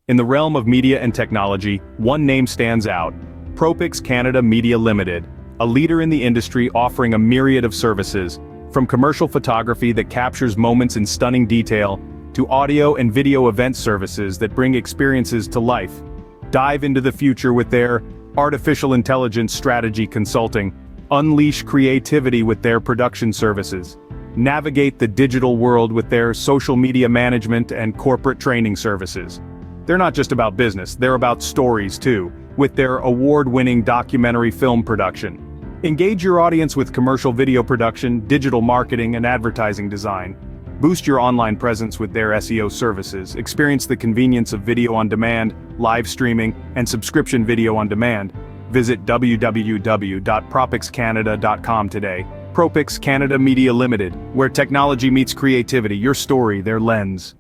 In the realm of media and technology, one name stands out: ProPics Canada Media Ltd, a leader in the industry offering a myriad of services, from commercial photography that captures moments in stunning detail, to audio and video event services that bring experiences to life. Dive into the future with their artificial intelligence strategy consulting, unleash creativity with their production services, navigate the digital world with their social media management and corporate training services. They're not just about business, they're about stories too, with their award-winning documentary film production. Engage your audience with commercial video production, digital marketing, and advertising design. Boost your online presence with their SEO services. Experience the convenience of video on demand, live streaming, and subscription video on demand. Visit www.propicscanada.com today. ProPics Canada Media Ltd, where technology meets creativity, your story, their lens.